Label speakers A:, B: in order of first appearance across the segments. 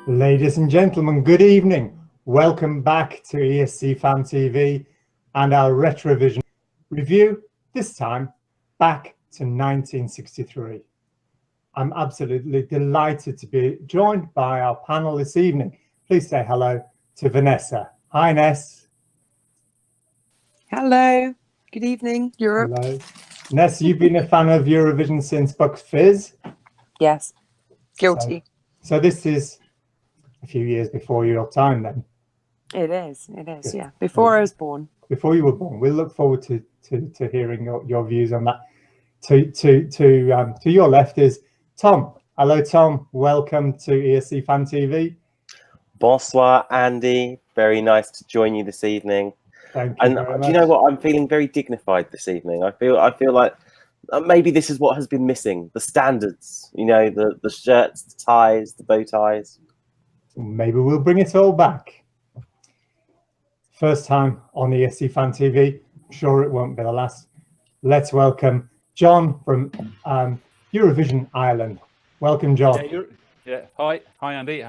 A: Ladies and gentlemen, good evening. Welcome back to ESC Fan TV and our RETROVISION review, this time back to 1963. I'm absolutely delighted to be joined by our panel this evening. Please say hello to Vanessa. Hi, Ness.
B: Hello. Good evening, Europe.
A: Hello. Ness, you've been a fan of Eurovision since Bucks Fizz?
B: Yes. Guilty.
A: So this is a few years before your time then?
B: It is,
A: Good.
B: yeah. Before I was born.
A: Before you were born. We'll look forward to hearing your views on that. To your left is Tom. Hello, Tom. Welcome to ESC Fan TV.
C: Bonsoir, Andy. Very nice to join you this evening.
A: Thank you very much.
C: Do you know what? I'm feeling very dignified this evening. I feel like maybe this is what has been missing. The standards, you know, the shirts, the ties, the bow ties.
A: Maybe we'll bring it all back. First time on ESC Fan TV. I'm sure it won't be the last. Let's welcome John from Eurovision Ireland. Welcome, John.
D: Yeah. Hi, Andy.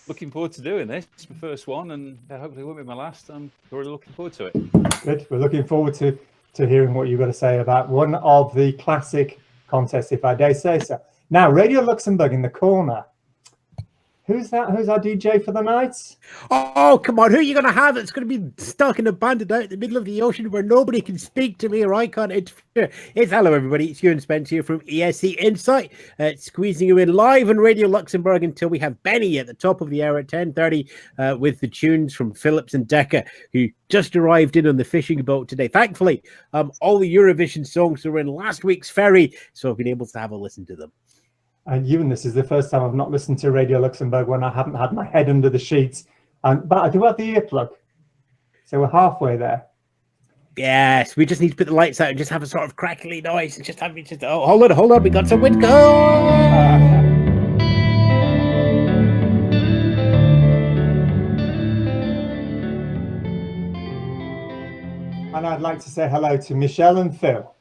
D: Looking forward to doing this. It's my first one, and hopefully it won't be my last. I'm really looking forward to it.
A: Good. We're looking forward to hearing what you've got to say about one of the classic contests, if I dare say so. Now, Radio Luxembourg in the corner. Who's that? Who's our DJ for the night?
E: Oh, come on. Who are you going to have that's going to be stuck and abandoned out in the middle of the ocean where nobody can speak to me or I can't interfere? It's hello, everybody. It's Ewan Spence here from ESC Insight, squeezing you in live on Radio Luxembourg until we have Benny at the top of the hour at 10:30 with the tunes from Phillips and Decca, who just arrived in on the fishing boat today. Thankfully, all the Eurovision songs are in last week's ferry, so I've been able to have a listen to them.
A: And Ewan, this is the first time I've not listened to Radio Luxembourg when I haven't had my head under the sheets. But I do have the earplug. So we're halfway there.
E: Yes, we just need to put the lights out and just have a sort of crackly noise and just have me just, oh, hold on, we got some wind. Go!
A: And I'd like to say hello to Michelle and Phil.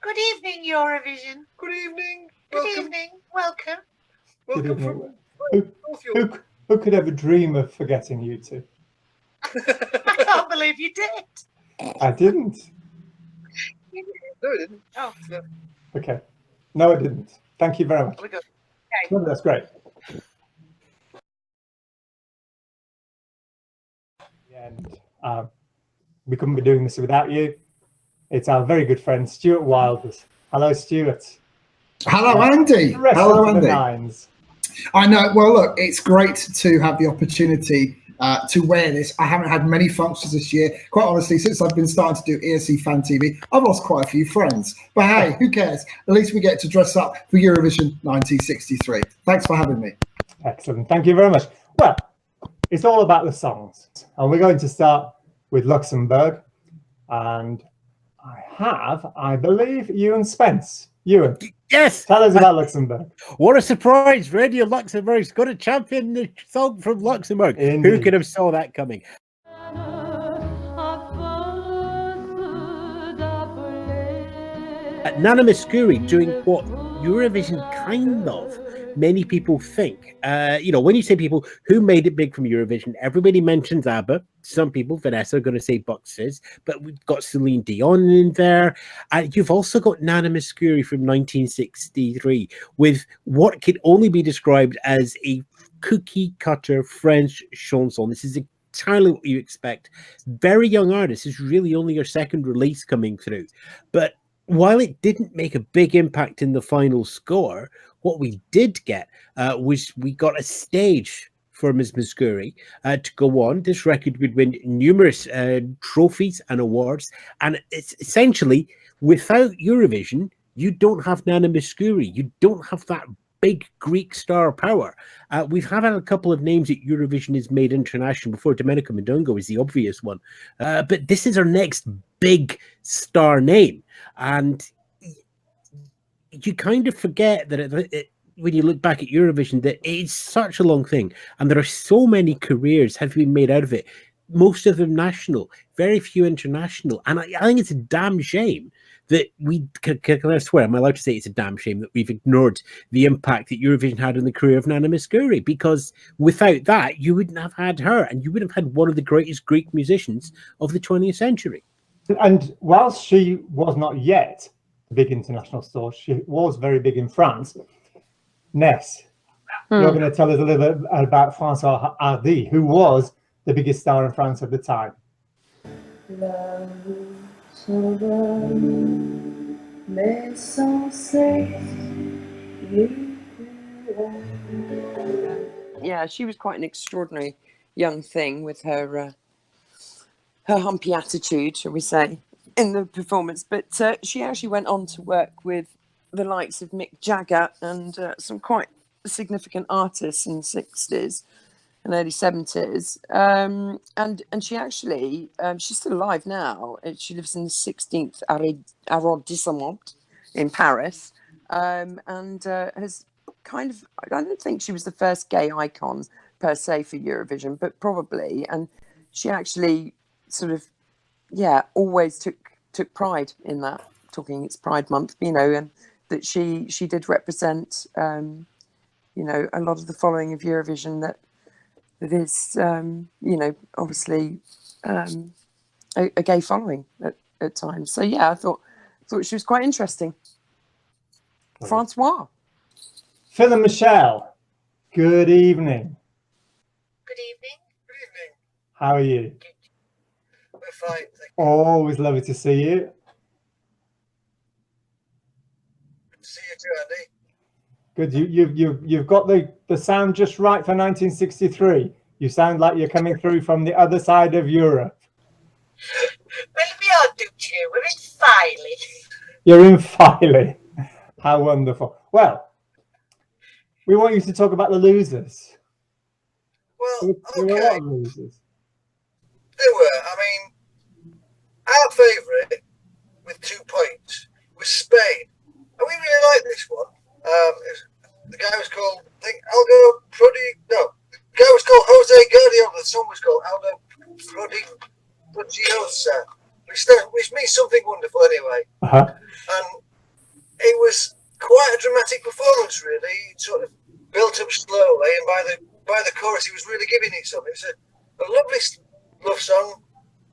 F: Good evening, Eurovision.
G: Good evening.
F: Good evening. Welcome.
G: Welcome.
A: Who could ever dream of forgetting you two?
F: I can't believe you did.
A: I didn't.
G: No, I didn't.
F: Oh,
G: No.
A: Okay. No, I didn't. Thank you very much.
F: we good.
A: No, that's great. And we couldn't be doing this without you. It's our very good friend Stuart Wilders. Hello, Stuart.
H: Hello, Andy. Hello, Andy. I know. Well, look, it's great to have the opportunity to wear this. I haven't had many functions this year. Quite honestly, since I've been starting to do ESC Fan TV, I've lost quite a few friends. But hey, who cares? At least we get to dress up for Eurovision 1963. Thanks for having me.
A: Excellent. Thank you very much. Well, it's all about the songs. And we're going to start with Luxembourg. And I believe, Ewan Spence. Ewan.
E: Yes.
A: Tell us about Luxembourg.
E: What a surprise. Radio Luxembourg's got a champion the song from Luxembourg.
A: Indeed.
E: Who could have saw that coming? Nana Mouskouri doing what Eurovision kind of many people think. You know, when you say people who made it big from Eurovision, everybody mentions ABBA. Some people, Vanessa, are going to say Bucks Fizz, but we've got Celine Dion in there. You've also got Nana Mouskouri from 1963 with what can only be described as a cookie-cutter French chanson. This is entirely what you expect. Very young artist. This is really only her second release coming through. But while it didn't make a big impact in the final score, what we did get was we got a stage for Ms. Mouskouri to go on. This record would win numerous trophies and awards. And it's essentially, without Eurovision, you don't have Nana Mouskouri. You don't have that big Greek star power. We've had a couple of names that Eurovision has made international before. Domenico Mondongo is the obvious one. But this is our next big star name. And you kind of forget that when you look back at Eurovision, that it's such a long thing. And there are so many careers have been made out of it. Most of them national, very few international. And I think it's a damn shame that we can I swear, am I allowed to say it's a damn shame that we've ignored the impact that Eurovision had on the career of Nana Mouskouri? Because without that, you wouldn't have had her, and you would have had one of the greatest Greek musicians of the 20th century.
A: And whilst she was not yet a big international star, she was very big in France. Ness, you're going to tell us a little bit about François Hardy, who was the biggest star in France at the time.
B: Yeah, she was quite an extraordinary young thing with her humpy attitude, shall we say, in the performance. But she actually went on to work with the likes of Mick Jagger and some quite significant artists in the 60s and early 70s. And she actually, she's still alive now. She lives in the 16th arrondissement in Paris, and has kind of, I don't think she was the first gay icon per se for Eurovision, but probably. And she actually sort of, always took pride in that, talking it's Pride Month, and that she did represent, a lot of the following of Eurovision that is, obviously a gay following at times. So I thought she was quite interesting. Francois.
A: Phil and Michelle, good evening.
F: Good evening.
G: Good evening.
A: How are you?
G: We're fine. Thank you.
A: Always lovely to see you.
G: Good to see you too, Andy.
A: Good. You've got the sound just right for 1963. You sound like you're coming through from the other side of Europe.
F: Well, we are due to. We're in Filey.
A: You're in Filey. How wonderful. Well, we want you to talk about the losers.
G: Well,
A: There were a lot
G: okay.
A: of losers.
G: There were. I mean, our favourite with 2 points was Spain. And we really liked this one. The guy was called, I think, Aldo Prodi. No, the guy was called Jose Guardiola. The song was called Aldo Prodigiosa, which means something wonderful anyway. And it was quite a dramatic performance, really. It sort of built up slowly, and by the chorus, he was really giving it something. It's a lovely love song,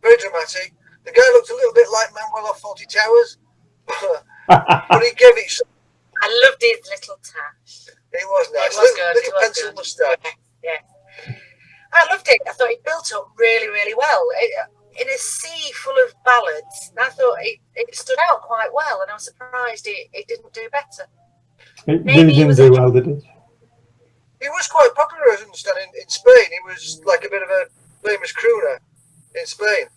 G: very dramatic. The guy looked a little bit like Manuel off Fawlty Towers, but he gave it something.
F: I loved his little tash.
G: It was nice.
F: It was good.
G: Little
F: It was
G: pencil
F: good.
G: moustache.
F: Yeah. I loved it. I thought it built up really, really well. In a sea full of ballads, I thought it stood out quite well, and I was surprised it didn't do better.
A: It
F: Maybe
A: really
F: it
A: didn't
F: was
A: do
F: a-
A: well, did it?
G: He was quite popular, as I understand, in Spain. He was like a bit of a famous crooner in Spain.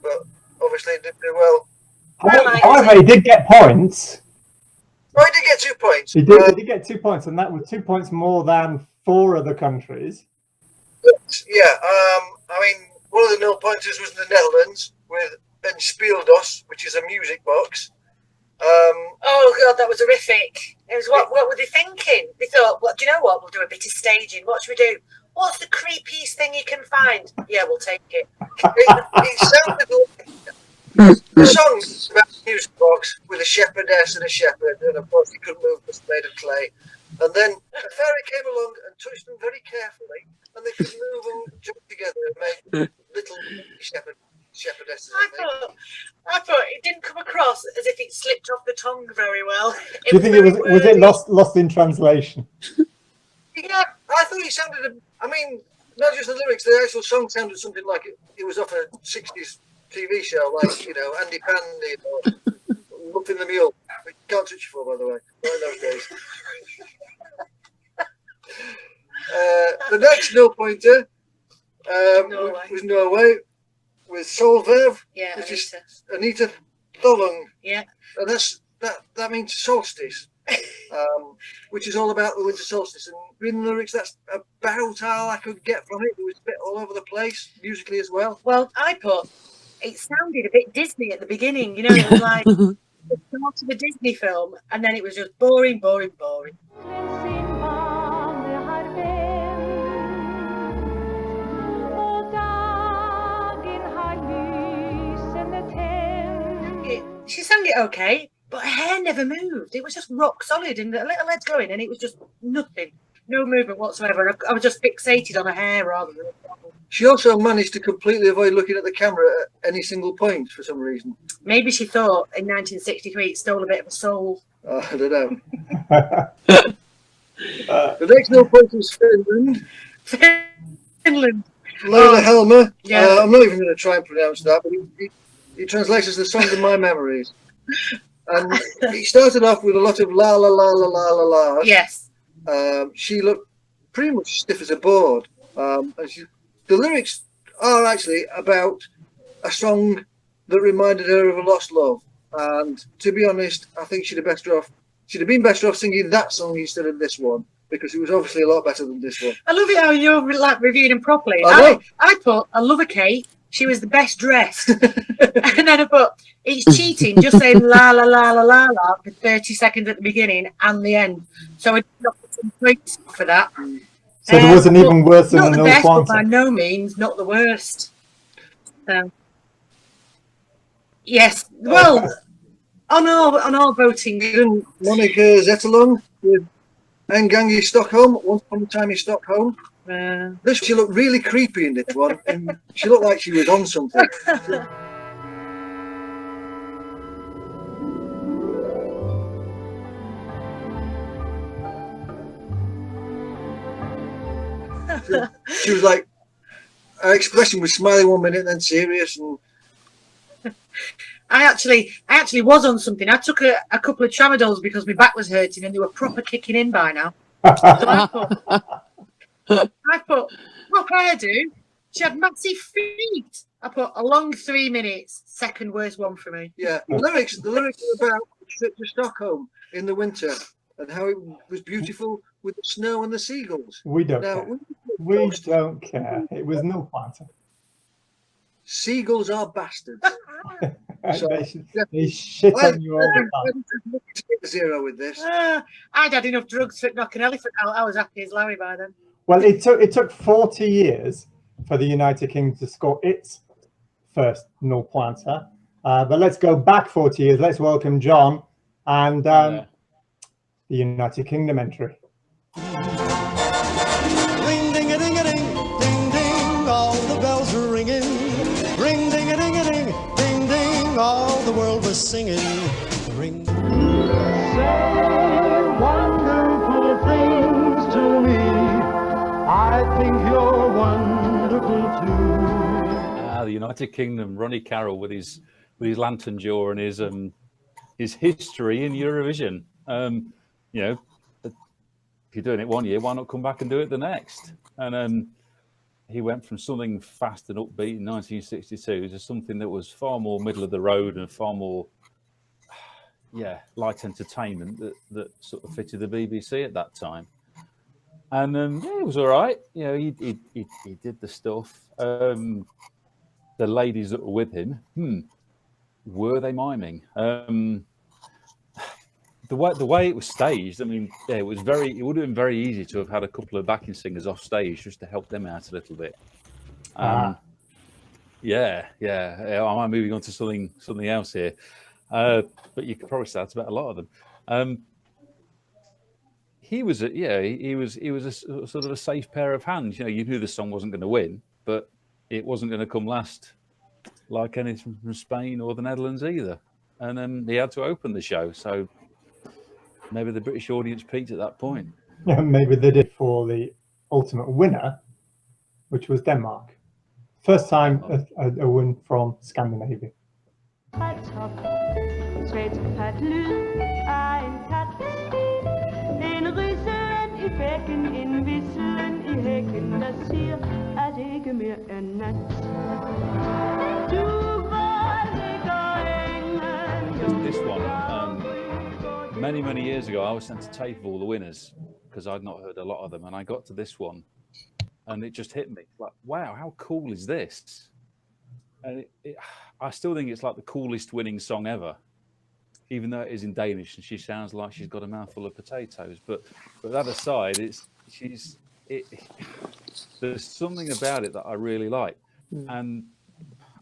G: But obviously it didn't do well.
A: However, he did get points.
G: Oh, he did get 2 points.
A: He did get 2 points, and that was 2 points more than 4 other countries.
G: Yeah, I mean, one of the nil pointers was in the Netherlands with En Spieldos, which is a music box.
F: Oh God, that was horrific. It was what were they thinking? They thought, well, do you know what? We'll do a bit of staging. What should we do? What's the creepiest thing you can find? Yeah, we'll take it.
G: It sounded like the song is about a music box with a shepherdess and a shepherd, and of course he couldn't move because made of clay. And then a fairy came along and touched them very carefully, and they could move and jump together and make little shepherdesses.
F: I thought it didn't come across as if it slipped off the tongue very well.
A: Do you think it was it lost in translation?
G: Yeah, I thought it sounded. I mean, not just the lyrics; the actual song sounded something like it was off a '60s TV show, like Andy Pandy or Muffin the Mule. But you can't touch your phone, by the way. Not in those days. The next nil pointer was Norway with Solveig,
F: Yeah,
G: which is
F: Anita.
G: Anita Tholung,
F: Yeah.
G: and that means solstice, which is all about the winter solstice. And reading the lyrics, that's about all I could get from it. It was a bit all over the place musically as well.
F: Well, I put it sounded a bit Disney at the beginning. It was like the start of a Disney film, and then it was just boring, boring, boring. She sang it okay, but her hair never moved. It was just rock solid, and a little head going, and it was just nothing. No movement whatsoever. I was just fixated on her hair rather than...
G: She also managed to completely avoid looking at the camera at any single point for some reason.
F: Maybe she thought in 1963 it stole a bit of a soul.
G: Oh, I don't know. The next no point was Finland.
F: Finland.
G: Leila Helmer.
F: Yeah.
G: I'm not even going to try and pronounce that, but he translates as the song of my memories. And he started off with a lot of la la la la la la la.
F: Yes.
G: She looked pretty much stiff as a board. And the lyrics are actually about a song that reminded her of a lost love. And to be honest, I think she'd have been better off singing that song instead of this one, because it was obviously a lot better than this one.
F: I love it how you're like reviewing them properly.
G: I
F: put, I love a Kate. She was the best dressed. And then I put, it's cheating, just saying la la la la la la for 30 seconds at the beginning and the end. So I got some points for that.
A: So it wasn't even worse than
F: not the
A: No
F: best,
A: Quantum.
F: but by no means not the worst. Yes, well, on our voting,
G: Monica Zetterlund with En Gang in Stockholm, Once Upon a Time in Stockholm. She looked really creepy in this one, and she looked like she was on something. She was like, her expression was smiling one minute, then serious, and
F: I actually was on something. I took a couple of tramadols because my back was hurting and they were proper kicking in by now. So I put what hairdo. She had massive feet. I put a long 3 minutes, second worst one for me.
G: Yeah, the lyrics are about the trip to Stockholm in the winter and how it was beautiful with the snow and the seagulls.
A: We don't care. We don't care. It was No Quantum.
G: Seagulls are bastards. So,
A: they shit on you all the time.
G: Zero with this.
F: I'd had enough drugs to knock an elephant out. I was happy as Larry by then.
A: Well, it took 40 years for the United Kingdom to score its first No Quanta. But let's go back 40 years. Let's welcome John and the United Kingdom entry.
I: Ring ding a ding a ding, ding ding, all the bells were ringing. Ring ding a ding a ding, ding ding, all the world was singing. Ring. Say wonderful things to me. I think you're wonderful too.
D: The United Kingdom, Ronnie Carroll with his lantern jaw and his history in Eurovision. You know, if you're doing it one year, why not come back and do it the next? And he went from something fast and upbeat in 1962 to something that was far more middle of the road and far more, light entertainment that sort of fitted the BBC at that time. And it was all right. You know, he did the stuff. The ladies that were with him, were they miming? The way it was staged, I mean, it would have been very easy to have had a couple of backing singers off stage just to help them out a little bit. I'm moving on to something else here, but you could probably say that's about a lot of them. He was a sort of a safe pair of hands. You know, you knew the song wasn't going to win, but it wasn't going to come last like anything from Spain or the Netherlands either. And he had to open the show, so maybe the British audience peaked at that point.
A: Yeah, maybe they did for the ultimate winner, which was Denmark. First time a win from Scandinavia.
D: This one, many years ago, I was sent a tape of all the winners because I'd not heard a lot of them, and I got to this one, and it just hit me like, wow, how cool is this? And I still think it's like the coolest winning song ever, even though it is in Danish and she sounds like she's got a mouthful of potatoes. But that aside, there's something about it that I really like. And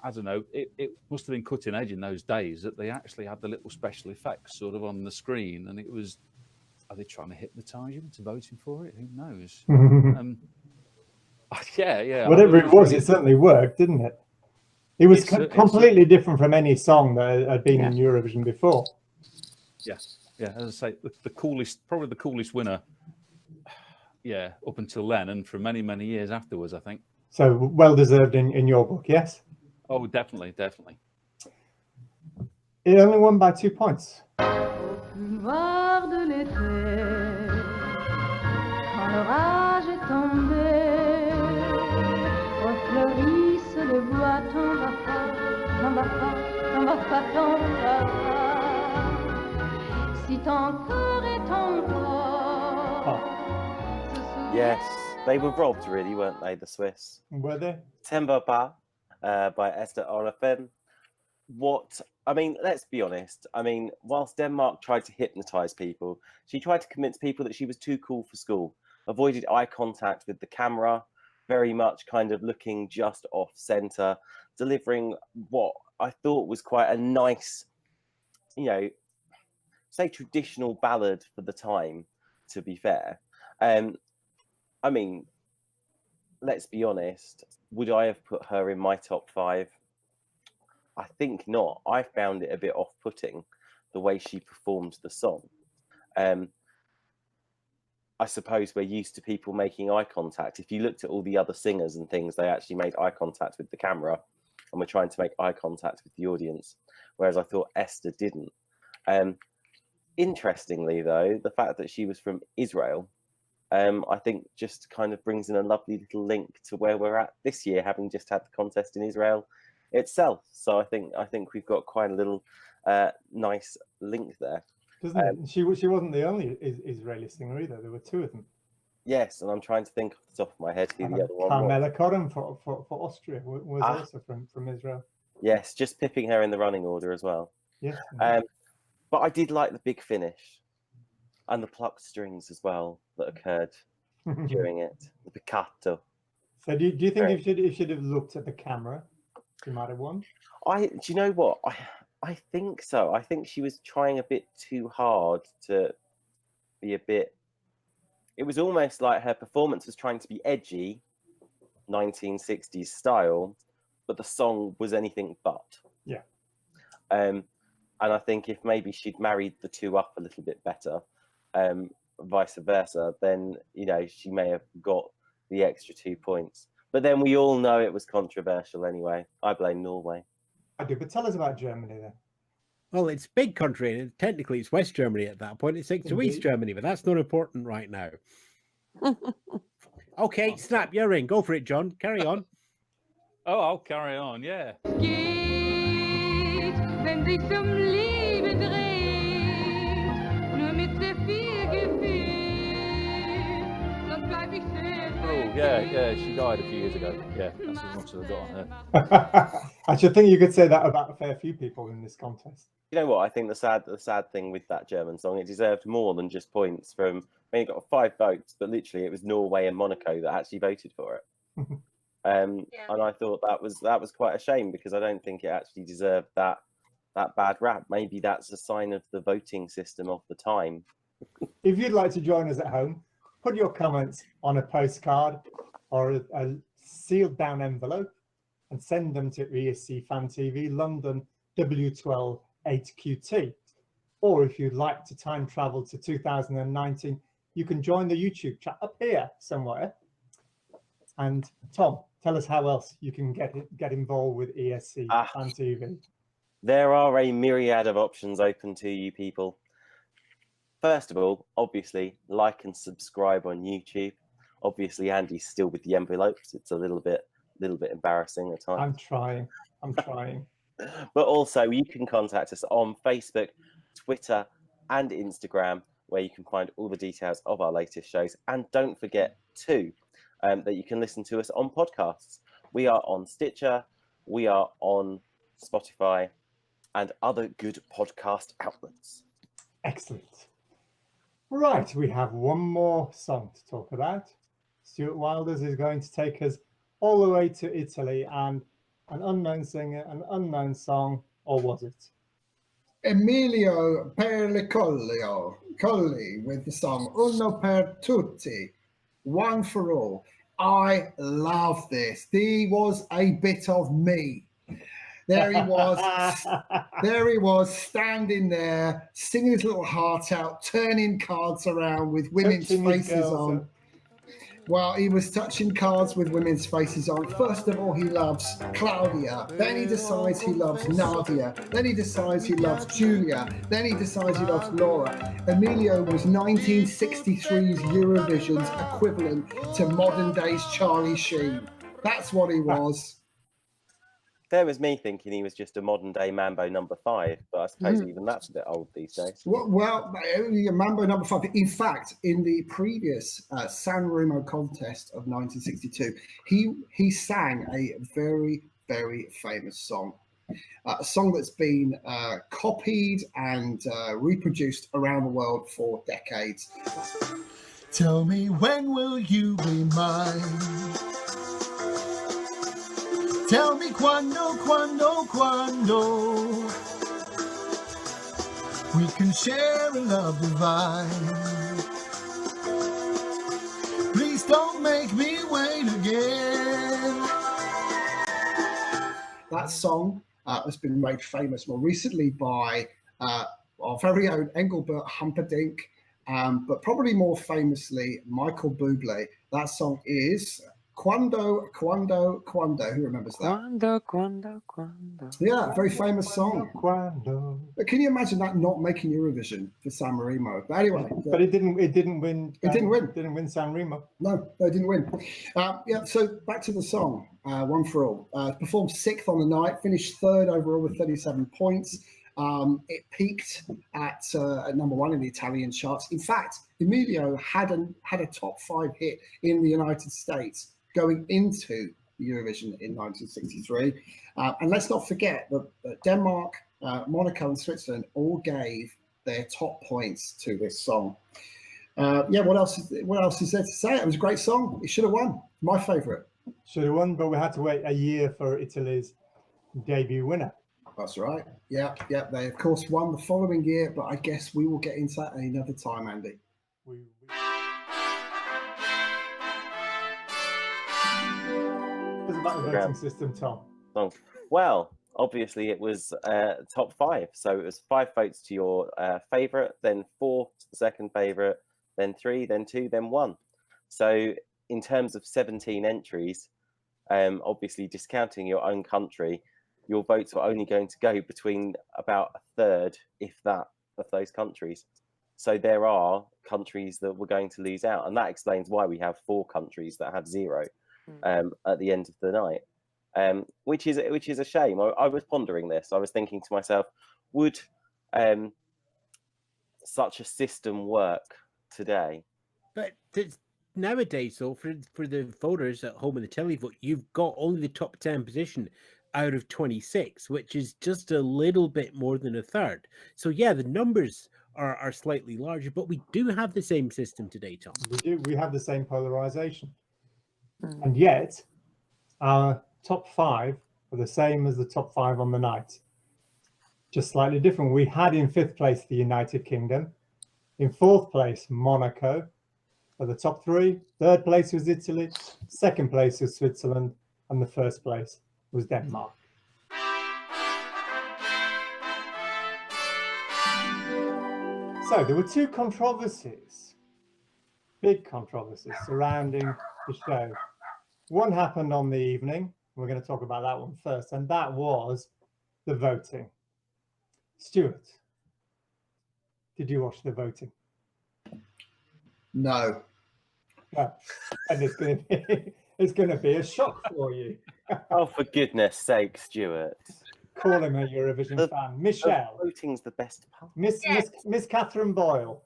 D: I don't know, it must have been cutting edge in those days that they actually had the little special effects sort of on the screen, and it was, are they trying to hypnotise you into voting for it? Who knows? Yeah.
A: Whatever it was, it certainly worked, didn't it? It was completely different from any song that had been in Eurovision before.
D: Yeah. As I say, the coolest, probably the coolest winner. Yeah, up until then, and for many, many years afterwards, I think.
A: So well deserved in your book, yes?
D: Oh, definitely.
A: It only won by 2 points.
C: Yes, they were robbed, really, weren't they, the Swiss?
A: Were they?
C: Temba Ba by Esther Orlefen. I mean, let's be honest. I mean, whilst Denmark tried to hypnotise people, she tried to convince people that she was too cool for school, avoided eye contact with the camera, very much kind of looking just off centre, delivering what I thought was quite a nice, you know, say traditional ballad for the time, to be fair. I mean, let's be honest, would I have put her in my top 5? I think not. I found it a bit off-putting, the way she performed the song. I suppose we're used to people making eye contact. If you looked at all the other singers and things, they actually made eye contact with the camera and were trying to make eye contact with the audience, whereas I thought Esther didn't. Interestingly, though, the fact that she was from Israel, I think just kind of brings in a lovely little link to where we're at this year, having just had the contest in Israel itself. So I think we've got quite a little nice link there.
A: Doesn't it? She wasn't the only Israeli singer either. There were 2 of them.
C: Yes, and I'm trying to think off the top of my head who the other one
A: Carmela
C: was.
A: Corrin for Austria was also from Israel.
C: Yes, just pipping her in the running order as well.
A: Yes.
C: But I did like the big finish and the plucked strings as well that occurred during it. The piccato.
A: So do you think if you should have looked at the camera, she might have won?
C: Do you know what? I think so. I think she was trying a bit too hard to be a bit. It was almost like her performance was trying to be edgy, 1960s style, but the song was anything but.
A: Yeah.
C: And I think if maybe she'd married the 2 up a little bit better, vice versa, then, you know, she may have got the extra 2 points. But then we all know it was controversial anyway. I blame Norway.
A: I do, but tell us about Germany then.
E: Well, it's a big country, and technically it's West Germany at that point. It's next to East Germany, but that's not important right now. Okay, Snap, you're in. Go for it, John. Carry on.
D: Oh, I'll carry on, yeah. Oh, yeah, she died a few years ago. Yeah, that's as much as I got on her.
A: I should think you could say that about a fair few people in this contest.
C: You know what? I think the sad thing with that German song, it deserved more than just points from. I mean, it got 5 votes, but literally it was Norway and Monaco that actually voted for it. And I thought that was quite a shame, because I don't think it actually deserved that bad rap. Maybe that's a sign of the voting system of the time.
A: If you'd like to join us at home, put your comments on a postcard or a sealed down envelope and send them to ESC Fan TV, London W12 8QT. Or if you'd like to time travel to 2019, you can join the YouTube chat up here somewhere. And Tom, tell us how else you can get involved with ESC Fan TV.
C: There are a myriad of options open to you people. First of all, obviously, like and subscribe on YouTube. Obviously, Andy's still with the envelopes. It's a little bit embarrassing at times.
A: I'm trying.
C: But also, you can contact us on Facebook, Twitter, and Instagram, where you can find all the details of our latest shows. And don't forget, too, that you can listen to us on podcasts. We are on Stitcher, we are on Spotify, and other good podcast outlets.
A: Excellent. Right, we have one more song to talk about. Stuart Wilders is going to take us all the way to Italy, and an unknown singer, an unknown song, or was it?
H: Emilio Colli with the song Uno per Tutti, One for All. I love this. He was a bit of me. There he was standing there, singing his little heart out, turning cards around with women's faces on. Well, he was touching cards with women's faces on. First of all, he loves Claudia. Then he decides he loves Nadia. Then he decides he loves Julia. Then he decides he loves Laura. Emilio was 1963's Eurovision's equivalent to modern day's Charlie Sheen. That's what he was.
C: There was me thinking he was just a modern day Mambo number 5, but I suppose even that's a bit old these days.
H: Well, Mambo number 5. In fact, in the previous San Remo contest of 1962, he sang a very, very famous song. A song that's been copied and reproduced around the world for decades.
I: Tell me, when will you be mine? Tell me quando we can share a love divine. Please don't make me wait again.
H: That song has been made famous more recently by our very own Engelbert Humperdinck, but probably more famously Michael Bublé. That song is Quando. Who remembers that?
B: Quando.
H: Yeah, very famous song.
A: Quando.
H: But can you imagine that not making Eurovision for San Remo? But anyway,
A: but it didn't win.
H: It didn't win.
A: Didn't win San Remo.
H: No, it didn't win. Yeah. So back to the song, One for All. Performed 6th on the night, finished 3rd overall with 37 points. It peaked at number 1 in the Italian charts. In fact, Emilio had a top 5 hit in the United States going into Eurovision in 1963. And let's not forget that Denmark, Monaco and Switzerland all gave their top points to this song. Yeah, what else is there to say? It was a great song. It should have won. My favourite.
A: Should have won, but we had to wait a year for Italy's debut winner.
H: That's right. Yeah. They, of course, won the following year, but I guess we will get into that another time, Andy.
A: About the voting system, Tom?
C: Well, obviously it was top 5, so it was 5 votes to your favourite, then 4 to the second favourite, then 3, then 2, then 1. So in terms of 17 entries, obviously discounting your own country, your votes were only going to go between about a third, if that, of those countries. So there are countries that were going to lose out, and that explains why we have 4 countries that have 0. At the end of the night, which is a shame. I was pondering this. I was thinking to myself, would such a system work today?
E: But nowadays, though, for the voters at home in the telly vote, you've got only the top 10 position out of 26, which is just a little bit more than a third. So yeah, the numbers are slightly larger, but we do have the same system today, Tom.
A: We do. We have the same polarization. And yet, our top 5 are the same as the top 5 on the night. Just slightly different. We had in 5th place the United Kingdom. In 4th place, Monaco. For the top 3, 3rd place was Italy. 2nd place was Switzerland. And the 1st place was Denmark. So there were 2 controversies, big controversies surrounding the show. One happened on the evening. We're going to talk about that one first, and that was the voting. Stuart, did you watch the voting?
H: No.
A: No. And it's going to be a shock for you.
C: Oh, for goodness sake, Stuart.
A: Call him a Eurovision fan. Michelle.
C: Voting's the best part.
A: Miss Catherine Boyle.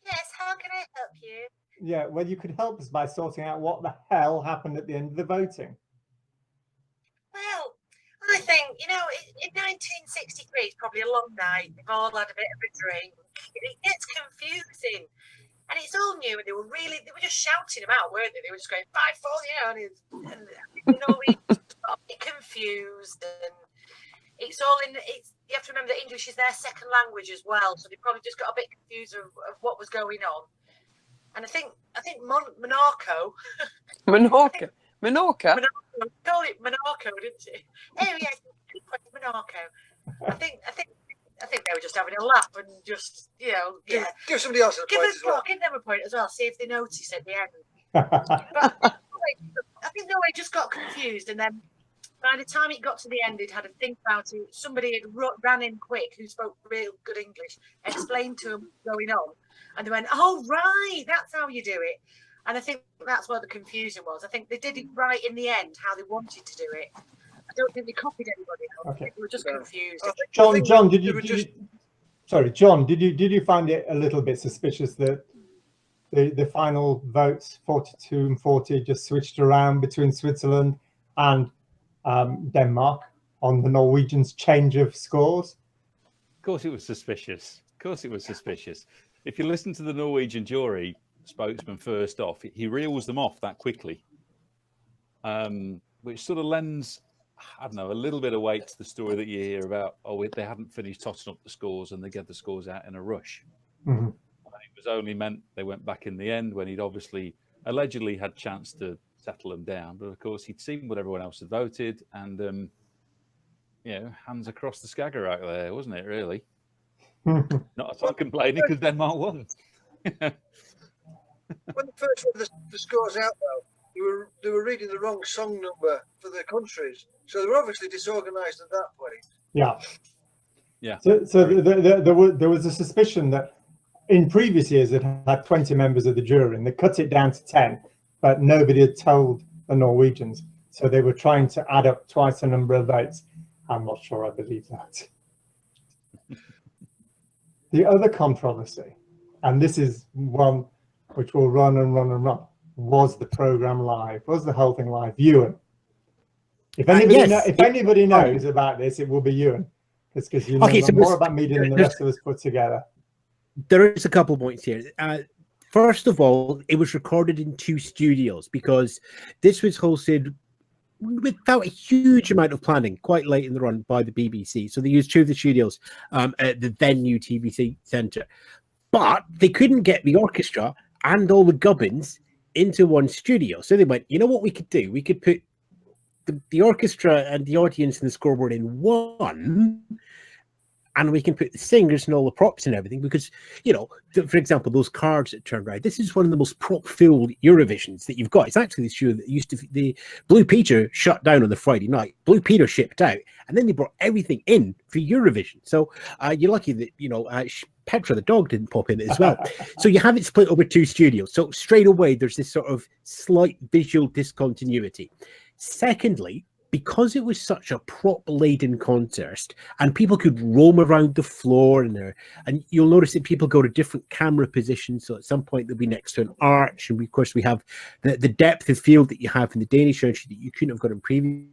F: Yes, how can I help you?
A: Yeah, well, you could help us by sorting out what the hell happened at the end of the voting.
F: Well, I think, in 1963, it's probably a long night. They've all had a bit of a drink. It gets confusing. And it's all new. And they were just shouting them out, weren't they? They were just going, 5-4, and it got a bit confused, and it's all in. You have to remember that English is their second language as well, so they probably just got a bit confused of what was going on. And I think Monaco.
B: Menorca.
F: Call it Monaco, didn't she? Oh yeah, Monaco. I think they were just having a laugh and just, you know, yeah.
G: Give somebody else a point as well.
F: Give them a point as well. See if they notice at the end. But I think they just got confused, and then by the time it got to the end, they'd had to think about it. Somebody had ran in quick who spoke real good English, explained to them what's going on, and they went, "Oh right, that's how you do it." And I think that's where the confusion was. I think they did it right in the end, how they wanted to do it. I don't think they copied anybody else.
A: Okay.
F: They were just confused.
A: John, did you find it a little bit suspicious that the final votes, 42 and 40, just switched around between Switzerland and Denmark on the Norwegians' change of scores?
D: Of course it was suspicious. If you listen to the Norwegian jury spokesman first off, he reels them off that quickly, which sort of lends, I don't know, a little bit of weight to the story that you hear about, they hadn't finished totting up the scores and they get the scores out in a rush.
A: Mm-hmm.
D: It was only meant they went back in the end when he'd obviously allegedly had chance to settle them down, but of course he'd seen what everyone else had voted, and hands across the Skagerrak there, wasn't it, really? Not at all complaining because Denmark won.
G: When they first read the scores out, though, they were reading the wrong song number for the countries, so they were obviously disorganised at that point.
A: Yeah. So there was a suspicion that in previous years it had 20 members of the jury, and they cut it down to 10, but nobody had told the Norwegians, so they were trying to add up twice the number of votes. I'm not sure I believe that. The other controversy, and this is one which will run and run and run, was the program live? Was the whole thing live? Ewan, if anybody knows about this, it will be Ewan, because you know more about media than the rest of us put together.
E: There is a couple points here. First of all, it was recorded in 2 studios because this was hosted without a huge amount of planning, quite late in the run by the BBC. So they used 2 of the studios at the then new TBC Centre, but they couldn't get the orchestra and all the gubbins into one studio. So they went, you know what we could do? We could put the orchestra and the audience and the scoreboard in one, and we can put the singers and all the props and everything, because, you know, for example, those cards that turned around, this is one of the most prop-filled Eurovisions that you've got. It's actually this year that used to, the Blue Peter shut down on the Friday night. Blue Peter shipped out, and then they brought everything in for Eurovision. So you're lucky that, you know, Petra the dog didn't pop in as well. So you have it split over 2 studios. So straight away, there's this sort of slight visual discontinuity. Secondly, because it was such a prop-laden contest and people could roam around the floor and you'll notice that people go to different camera positions. So at some point they'll be next to an arch, and of course we have the depth of field that you have in the Danish entry that you couldn't have got in previous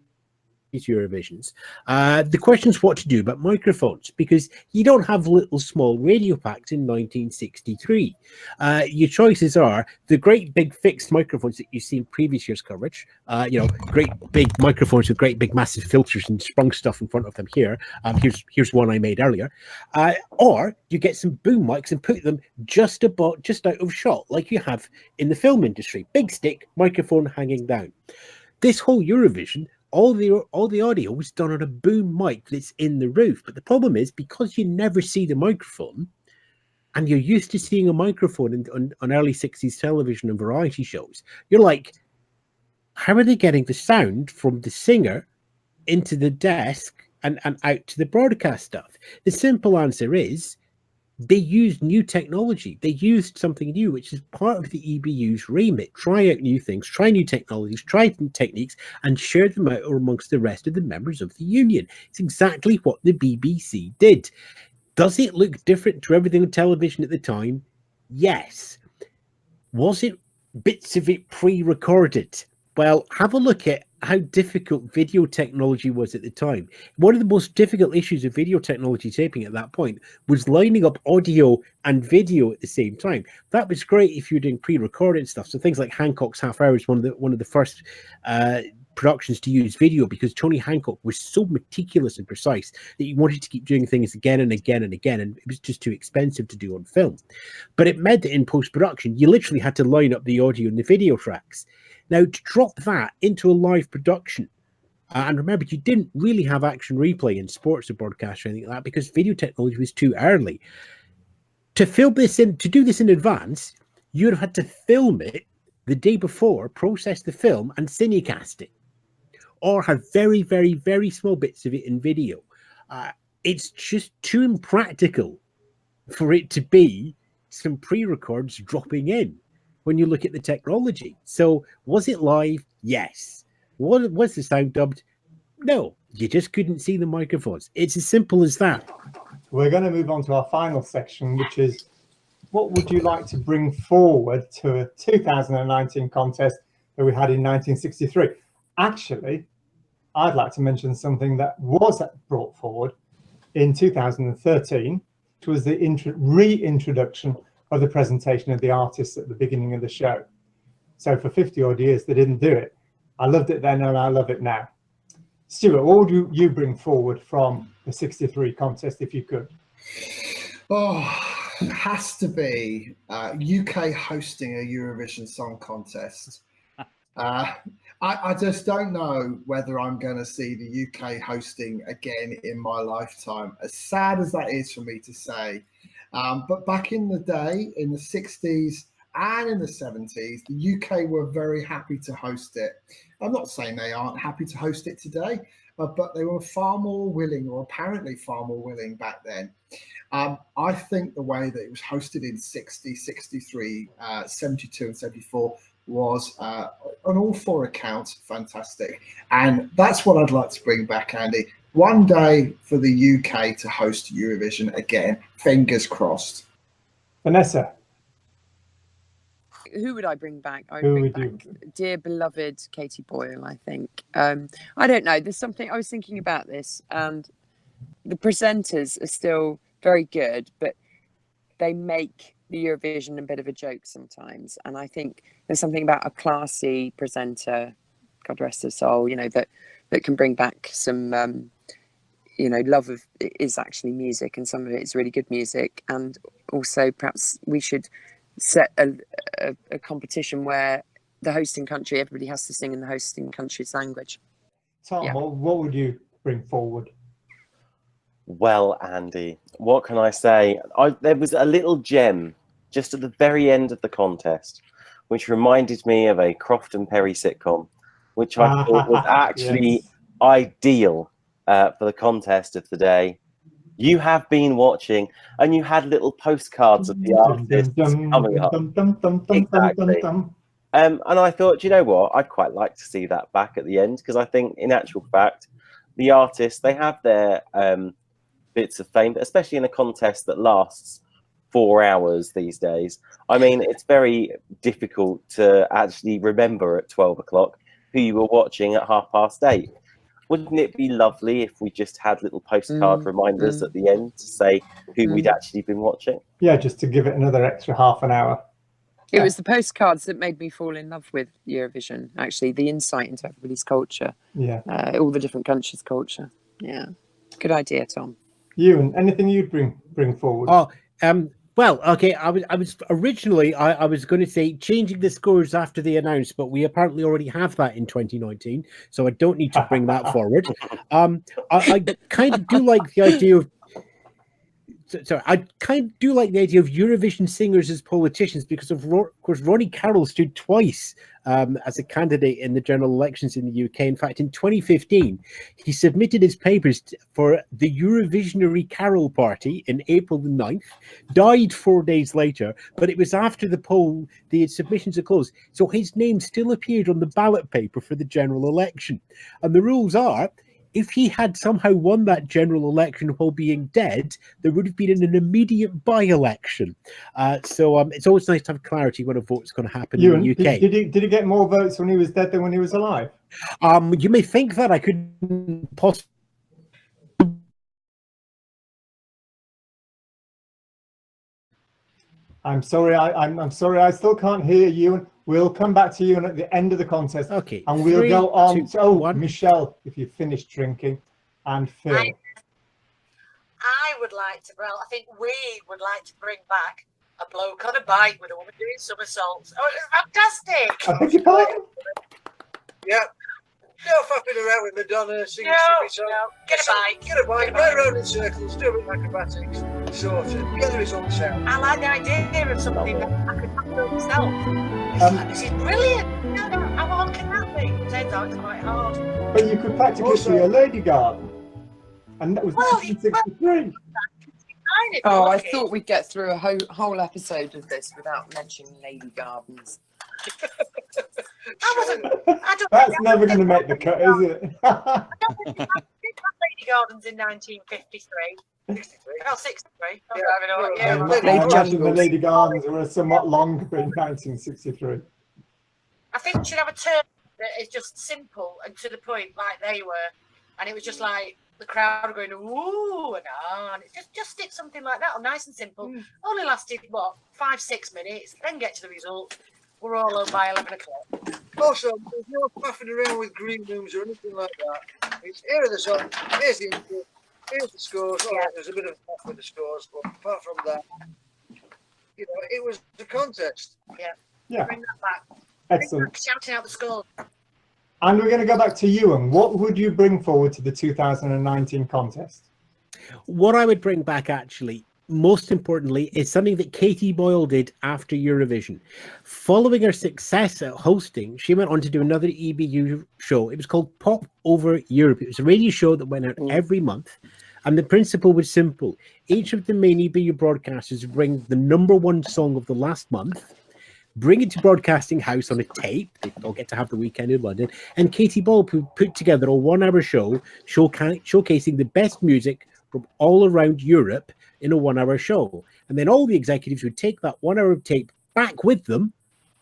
E: Eurovisions. The question is what to do about microphones, because you don't have little small radio packs in 1963. Your choices are the great big fixed microphones that you see in previous year's coverage, you know, great big microphones with great big massive filters and sprung stuff in front of them here. Here's one I made earlier. Or you get some boom mics and put them just out of shot, like you have in the film industry. Big stick, microphone hanging down. This whole Eurovision, all the audio was done on a boom mic that's in the roof. But the problem is, because you never see the microphone, and you're used to seeing a microphone on early 60s television and variety shows, you're like, how are they getting the sound from the singer into the desk and out to the broadcast stuff? The simple answer is they used new technology. They used something new, which is part of the EBU's remit. Try out new things, try new technologies, try new techniques, and share them out amongst the rest of the members of the union. It's exactly what the BBC did. Does it look different to everything on television at the time? Yes. Was it bits of it pre-recorded? Well, have a look at how difficult video technology was at the time. One of the most difficult issues of video technology taping at that point was lining up audio and video at the same time. That was great if you're doing pre-recorded stuff. So things like Hancock's Half Hour is one of the first productions to use video because Tony Hancock was so meticulous and precise that you wanted to keep doing things again and again and again, and it was just too expensive to do on film. But it meant that in post-production, you literally had to line up the audio and the video tracks. Now, to drop that into a live production, and remember, you didn't really have action replay in sports or broadcast or anything like that because video technology was too early. To film this to do this in advance, you would have had to film it the day before, process the film, and cinecast it, or have very, very, very small bits of it in video. It's just too impractical for it to be some pre-records dropping in when you look at the technology. So was it live? Yes. Was the sound dubbed? No. You just couldn't see the microphones. It's as simple as that.
A: We're going to move on to our final section, which is what would you like to bring forward to a 2019 contest that we had in 1963? Actually, I'd like to mention something that was brought forward in 2013, which was the reintroduction of the presentation of the artists at the beginning of the show. So for 50 odd years, they didn't do it. I loved it then and I love it now. Stuart, what would you bring forward from the 63 contest if you could?
H: Oh, it has to be UK hosting a Eurovision Song Contest. I just don't know whether I'm going to see the UK hosting again in my lifetime, as sad as that is for me to say. But back in the day, in the 60s and in the 70s, the UK were very happy to host it. I'm not saying they aren't happy to host it today, but they were far more willing, or apparently far more willing back then. I think the way that it was hosted in 60, 63, 72 and 74 was, on all four accounts, fantastic. And that's what I'd like to bring back, Andy. One day for the UK to host Eurovision again, fingers crossed.
A: Vanessa?
B: Who would I bring back? I would bring back dear beloved Katie Boyle, I think. I don't know. There's something, I was thinking about this, and the presenters are still very good, but they make the Eurovision a bit of a joke sometimes. And I think there's something about a classy presenter, God rest her soul, you know, that can bring back some, you know, love of it is actually music, and some of it is really good music. And also perhaps we should set a competition where the hosting country, everybody has to sing in the hosting country's language.
A: Tom, yeah. What would you bring forward?
C: Well, Andy, what can I say? There was a little gem just at the very end of the contest, which reminded me of a Croft and Perry sitcom, which I thought was actually ideal for the contest of the day. You have been watching, and you had little postcards of the artists coming up. Exactly. And I thought, you know what? I'd quite like to see that back at the end, because I think, in actual fact, the artists, they have their bits of fame, especially in a contest that lasts 4 hours these days. I mean, it's very difficult to actually remember at 12 o'clock who you were watching at 8:30. Wouldn't it be lovely if we just had little postcard reminders at the end to say who we'd actually been watching?
A: Yeah, just to give it another extra half an hour.
B: It was the postcards that made me fall in love with Eurovision, actually, the insight into everybody's culture.
A: Yeah.
B: All the different countries' culture. Yeah. Good idea, Tom.
A: Ewan, anything you'd bring forward?
E: Oh, well, okay, I was originally I was going to say changing the scores after the announce, but we apparently already have that in 2019, so I don't need to bring that forward. I kind of do like the idea of I kind of do like the idea of Eurovision singers as politicians, because of course Ronnie Carroll stood twice as a candidate in the general elections in the UK. In fact, in 2015, he submitted his papers for the Eurovisionary Carroll Party in April the 9th, died 4 days later, but it was after the poll, the submissions are closed. So his name still appeared on the ballot paper for the general election. And the rules are, if he had somehow won that general election while being dead, there would have been an immediate by-election. So it's always nice to have clarity when a vote's going to happen in the UK.
A: Did he get more votes when he was dead than when he was alive?
E: You may think that. I couldn't possibly.
A: I'm sorry. I'm sorry. I still can't hear you. We'll come back to you at the end of the contest.
E: Okay.
A: And we'll go on. To,
E: one.
A: Michelle, if you've finished drinking, and Phil.
F: I would like to. Well, I think we would like to bring back a bloke on a bike with a woman doing somersaults. Oh, it was fantastic!
A: I beg your pardon?
G: Yeah. No faffing around with Madonna singing stupid songs.
F: No. Get a bike.
G: Get a bike, ride around in circles, do a bit of acrobatics, sorted. Get the results out.
F: I like the idea of something that I could do myself. This is brilliant. No, how hard can that be? Turns out it's quite hard.
A: But you could practically see a lady garden. And that was 1963.
B: Oh, I thought we'd get through a whole episode of this without mentioning lady gardens.
A: That's never going to make the cut, is it?
F: I did have lady gardens in 1953. 63. Oh, 63.
A: I imagine the lady gardens were somewhat longer in 1963.
F: I think we should have a term that is just simple and to the point, like they were, and it was just like the crowd were going ooh and ah, and just stick something like that, or nice and simple. Only lasted what 5-6 minutes, then get to the result. We're all home by 11 o'clock.
G: Also, there's no faffing around with green rooms or anything like that. It's here are the songs, here's the intro, here's the scores. All right, there's a bit of faff with the scores, but apart from that, you know, it was the contest.
A: Yeah.
F: Bring that back.
A: Excellent.
F: Shouting out the scores.
A: And we're going to go back to Ewan. What would you bring forward to the 2019 contest?
E: What I would bring back, actually, most importantly, is something that Katie Boyle did after Eurovision. Following her success at hosting, she went on to do another EBU show. It was called Pop Over Europe. It was a radio show that went out every month. And the principle was simple. Each of the main EBU broadcasters would bring the #1 song of the last month, bring it to Broadcasting House on a tape. They all get to have the weekend in London. And Katie Boyle put together a 1-hour show showcasing the best music from all around Europe in a 1-hour show. And then all the executives would take that 1-hour tape back with them.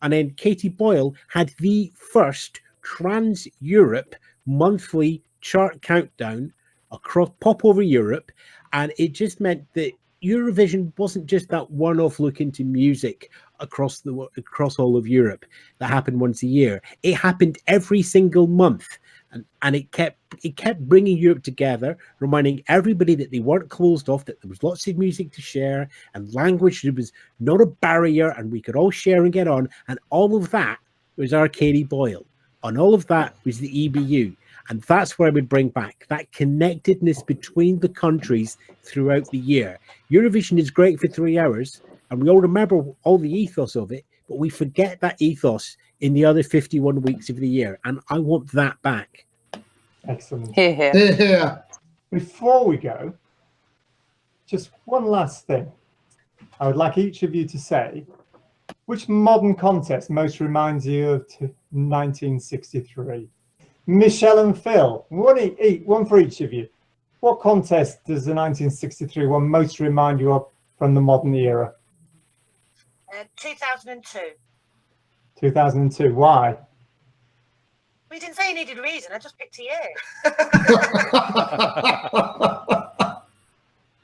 E: And then Katie Boyle had the first trans-Europe monthly chart countdown across Pop Over Europe. And it just meant that Eurovision wasn't just that one-off look into music across all of Europe that happened once a year. It happened every single month, and it kept bringing Europe together, reminding everybody that they weren't closed off, that there was lots of music to share, and language was not a barrier, and we could all share and get on. And all of that was our Katie Boyle, and all of that was the EBU. And that's what I would bring back, that connectedness between the countries throughout the year. Eurovision is great for 3 hours, and we all remember all the ethos of it, but we forget that ethos in the other 51 weeks of the year, and I want that back.
A: Excellent.
B: Hear, hear.
H: Hear, hear.
A: Before we go, just one last thing. I would like each of you to say which modern contest most reminds you of 1963. Michelle and Phil, one for each of you. What contest does the 1963 one most remind you of from the modern era?
F: 2002.
A: 2002. Why?
F: We didn't say you needed a reason. I just picked a year.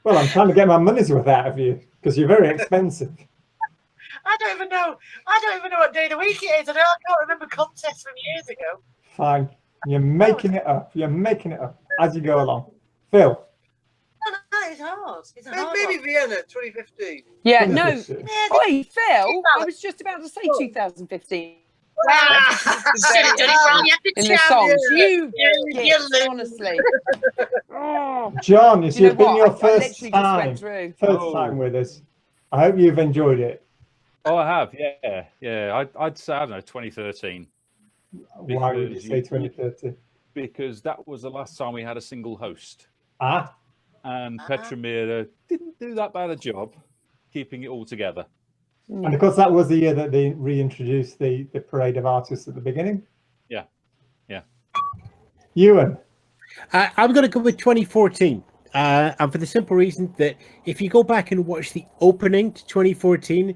A: Well, I'm trying to get my money's worth out of you because you're very expensive.
F: I don't even know what day of the week it is. I can't remember contests from years ago.
A: Fine. You're making it up. You're making it up as you go along. Phil.
F: No, it's hard. It's a hard
G: Maybe
F: one.
G: Vienna, 2015.
B: Yeah, no.
A: 2015.
B: Oi, Phil, I was just about to say 2015.
F: Wow. Should have done it while you had the
B: In the
F: chance.
B: songs.
F: You
B: Gits, honestly. Oh,
A: John, it's
B: you know
A: been
B: what?
A: your
B: I
A: first
B: literally just
A: time.
B: went through.
A: First time with us. I hope you've enjoyed it.
D: Oh, I have. Yeah. I'd say, I don't know, 2013.
A: Why would you say 2030?
D: Because that was the last time we had a single host.
A: Ah.
D: And Petra Mira didn't do that bad a job keeping it all together.
A: And of course, that was the year that they reintroduced the parade of artists at the beginning.
D: Yeah.
A: Ewan.
E: I'm going to go with 2014. And for the simple reason that if you go back and watch the opening to 2014,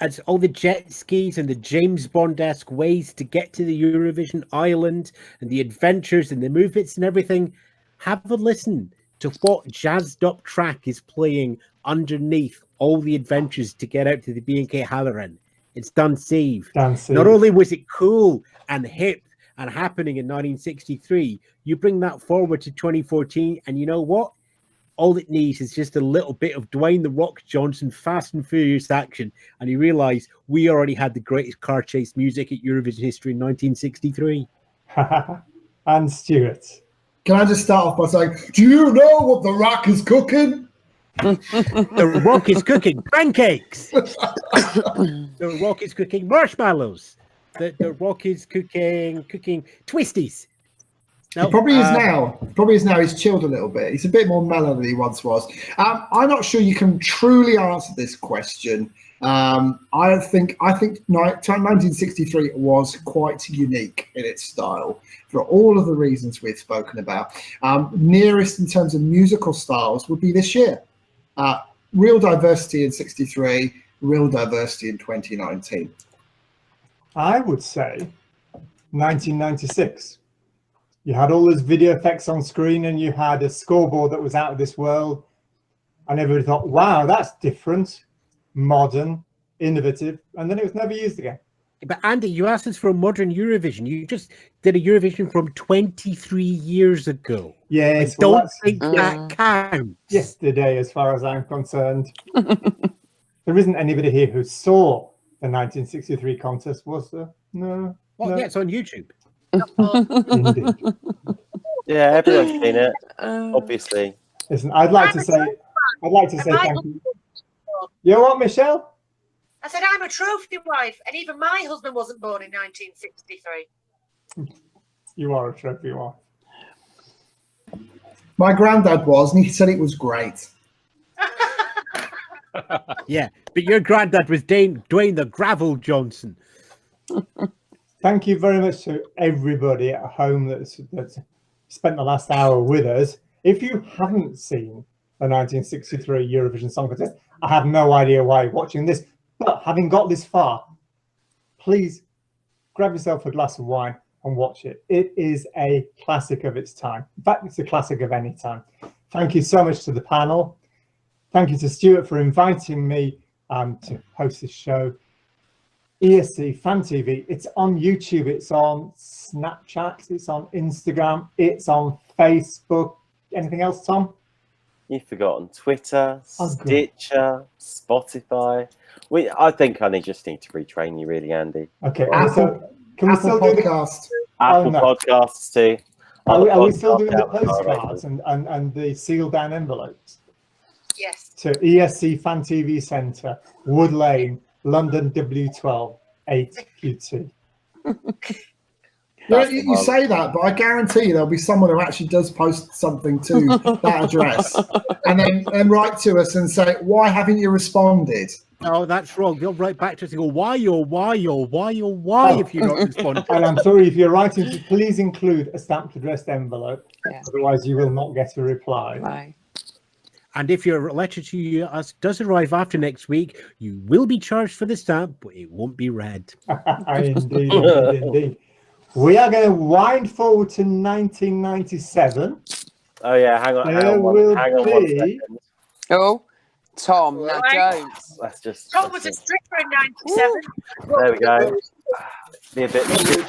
E: it's all the jet skis and the James Bond-esque ways to get to the Eurovision island and the adventures and the movements and everything. Have a listen to what jazzed up track is playing underneath all the adventures to get out to the B&K Halloran. It's done save.
A: Done
E: Not only was it cool and hip and happening in 1963, you bring that forward to 2014, and you know what? All it needs is just a little bit of Dwayne "The Rock" Johnson Fast and Furious action, and you realise we already had the greatest car chase music at Eurovision history in 1963.
A: And Stuart.
H: Can I just start off by saying, do you know what The Rock is cooking?
E: The Rock is cooking pancakes. The Rock is cooking marshmallows. The Rock is cooking twisties.
H: He probably is now. Probably is now. He's chilled a little bit. He's a bit more mellow than he once was. I'm not sure you can truly answer this question. I think 1963 was quite unique in its style for all of the reasons we've spoken about. Nearest in terms of musical styles would be this year. Real diversity in 63, real diversity in 2019.
A: I would say 1996. You had all those video effects on screen and you had a scoreboard that was out of this world. And everybody thought, wow, that's different, modern, innovative. And then it was never used again.
E: But Andy, you asked us for a modern Eurovision. You just did a Eurovision from 23 years ago.
A: Yes.
E: I don't think that counts.
A: Yesterday, as far as I'm concerned. There isn't anybody here who saw the 1963 contest, was there? No.
E: Well,
A: no.
E: yeah, it's on YouTube.
A: Indeed.
C: Yeah, everyone's seen it, obviously.
A: Listen, I'd like to say thank you. You know what, Michelle?
F: I said, I'm a trophy wife, and even my husband wasn't born in 1963.
A: You are a trophy wife.
H: My granddad was, and he said it was great.
E: Yeah, but your granddad was Dwayne "The Gravel" Johnson.
A: Thank you very much to everybody at home that's spent the last hour with us. If you haven't seen the 1963 Eurovision Song Contest, I have no idea why you're watching this, but having got this far, please grab yourself a glass of wine and watch it. It is a classic of its time. In fact, it's a classic of any time. Thank you so much to the panel. Thank you to Stuart for inviting me to host this show. ESC Fan TV, it's on YouTube, it's on Snapchat, it's on Instagram, it's on Facebook. Anything else, Tom?
C: You've forgotten Twitter, Stitcher, Spotify. I think I just need to retrain you, really, Andy.
A: Okay.
H: Can we still do podcast?
C: Apple Podcasts too.
A: Are we still doing the postcards and the sealed down envelopes?
F: Yes.
A: To ESC Fan TV Centre, Wood Lane, London W12 8QT.
H: You say that, but I guarantee you there'll be someone who actually does post something to that address and then write to us and say, why haven't you responded?
E: Oh, that's wrong. They'll write back to us and go, why if you're not responding?
A: And I'm sorry, if you're writing, please include a stamped addressed envelope. Yeah. Otherwise, you will not get a reply.
B: Right.
E: And if your letter to us does arrive after next week, you will be charged for the stamp, but it won't be read.
A: Indeed. We are going to wind forward to 1997.
C: Oh yeah, hang on one second.
B: Oh, Tom, now don't.
C: That's just.
F: Tom was a stripper in 97.
C: There we go.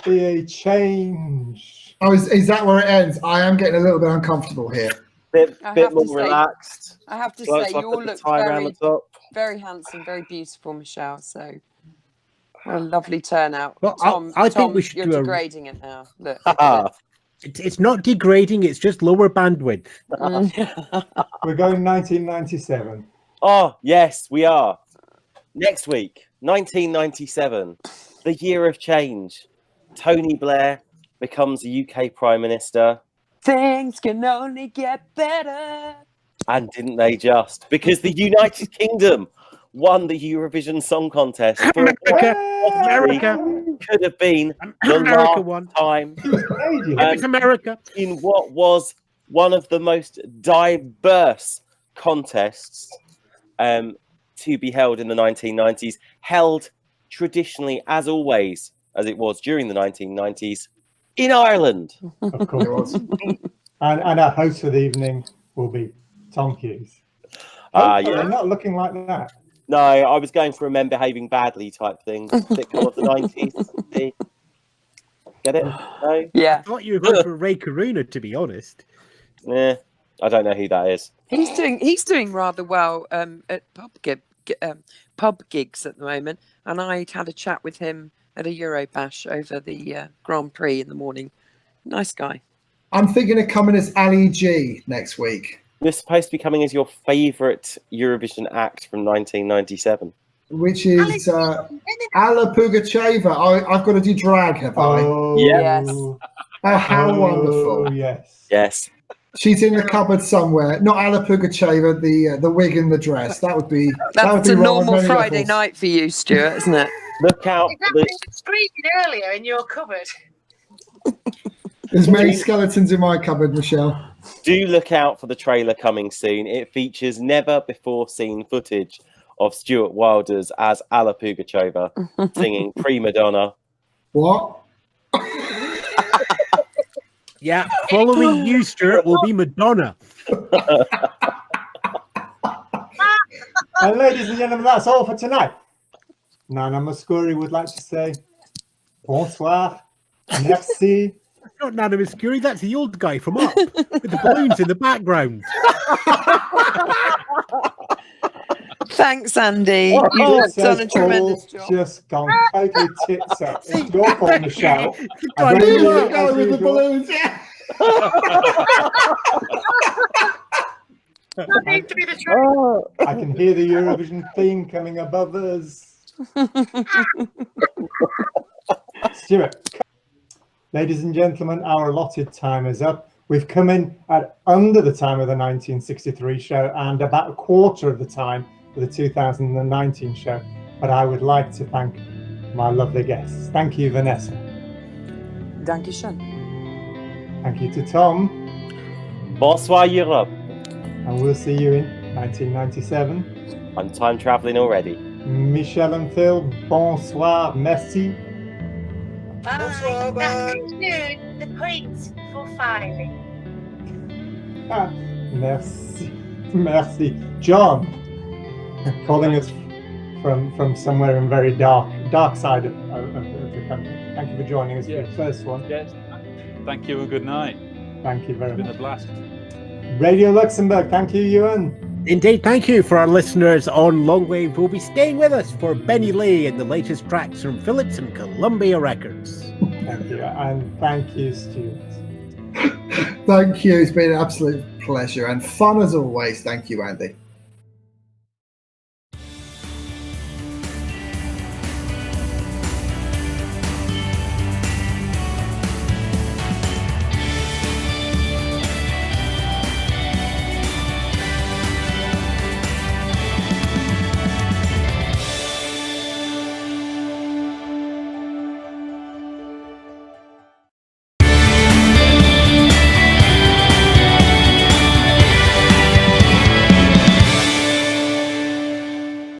A: Be a change.
H: Oh, is that where it ends? I am getting a little bit uncomfortable here.
C: Bit more relaxed.
B: I have to say, you all look very handsome, very beautiful, Michelle. So, what a lovely turnout.
E: Well,
B: Tom,
E: I think we should
B: you're
E: do
B: degrading it now. Look.
E: It's not degrading, it's just lower bandwidth.
A: We're going 1997.
C: Oh, yes, we are. Next week, 1997, the year of change. Tony Blair becomes the UK Prime Minister.
B: Things can only get better.
C: And didn't they just? Because the United Kingdom won the Eurovision Song Contest.
E: America
C: could have been the last time.
E: It's America.
C: In what was one of the most diverse contests to be held in the 1990s, held traditionally, as always, as it was during the 1990s, in Ireland.
A: Of course. And our host for the evening will be Tom Hughes. Yeah.
C: Yeah.
A: Not looking like that.
C: No, I was going for a men behaving badly type thing. Sitcom of the 90s. See? Get it? No?
B: Yeah.
E: I thought you were going for Ray Karuna, to be honest.
C: Yeah. I don't know who that is.
B: He's doing rather well at pub gigs at the moment, and I'd had a chat with him at a Eurobash over the Grand Prix in the morning. Nice guy.
H: I'm thinking of coming as Ali G next week.
C: You're supposed to be coming as your favourite Eurovision act from 1997.
H: Which is Alla Pugacheva. I've got to do drag, have I?
B: Yes.
H: Oh, how wonderful.
A: Yes.
C: Yes.
H: She's in the cupboard somewhere. Not Alla Pugacheva, the wig and the dress. That would be
B: That's a
H: wrong on
B: normal
H: many
B: Friday
H: levels.
B: night for you, Stuart, isn't it?
C: Look out.
F: Is that what you were screaming earlier in your cupboard?
H: There's many skeletons in my cupboard, Michelle.
C: Do look out for the trailer coming soon. It features never before seen footage of Stuart Wilders as Alla Pugacheva singing Prima Donna.
H: What?
E: Yeah, following you, Stuart, will be Madonna.
A: And ladies and gentlemen, that's all for tonight. Nana Muscuri would like to say bonsoir, merci.
E: Not Nana Muscuri, that's the old guy from Up with the balloons in the background.
B: Thanks, Andy. You've done a tremendous job.
A: Just gone totally tits up. It's your fault, Michelle.
H: I really go with the balloons. Yeah.
F: That needs to be the truth.
A: I can hear the Eurovision theme coming above us. Stuart. Ladies and gentlemen, our allotted time is up. We've come in at under the time of the 1963 show and about a quarter of the time for the 2019 show. But I would like to thank my lovely guests. Thank you, Vanessa.
B: Dankeschön.
A: Thank you to Tom.
C: Bonsoir, Europe.
A: And we'll see you in 1997.
C: I'm time travelling already.
A: Michelle and Phil, bonsoir, merci.
F: Bye.
G: Bonsoir, bye.
F: That concludes the points for filing.
A: Ah, merci. Merci. John, calling us from somewhere in very dark side of the country. Thank you for joining us for the first one.
D: Yes. Thank you and good night.
A: Thank you very
D: It's been
A: much.
D: a blast.
A: Radio Luxembourg, thank you, Ewan.
E: Indeed, thank you for our listeners on Longwave who will be staying with us for Benny Lee and the latest tracks from Philips and Columbia Records.
A: Thank you, and thank you, Stuart.
H: Thank you. It's been an absolute pleasure and fun as always. Thank you, Andy.